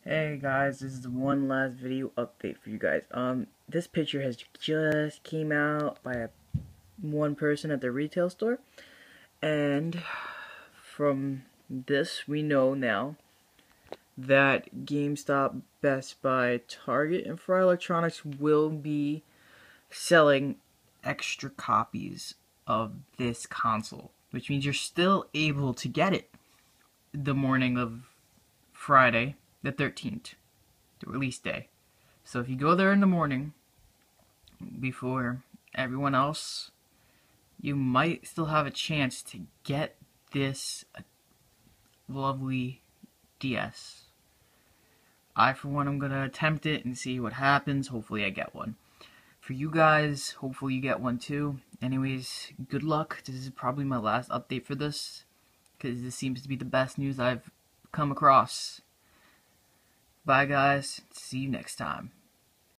Hey guys, this is one last video update for you guys. This picture has just came out by one person at the retail store, and from this we know now that GameStop, Best Buy, Target, and Fry Electronics will be selling extra copies of this console, which means you're still able to get it the morning of Friday the 13th. The release day. So if you go there in the morning before everyone else, you might still have a chance to get this lovely DS. I, for one, am going to attempt it and see what happens. Hopefully I get one. For you guys, hopefully you get one too. Anyways, good luck. This is probably my last update for this, because this seems to be the best news I've come across. Bye guys, see you next time.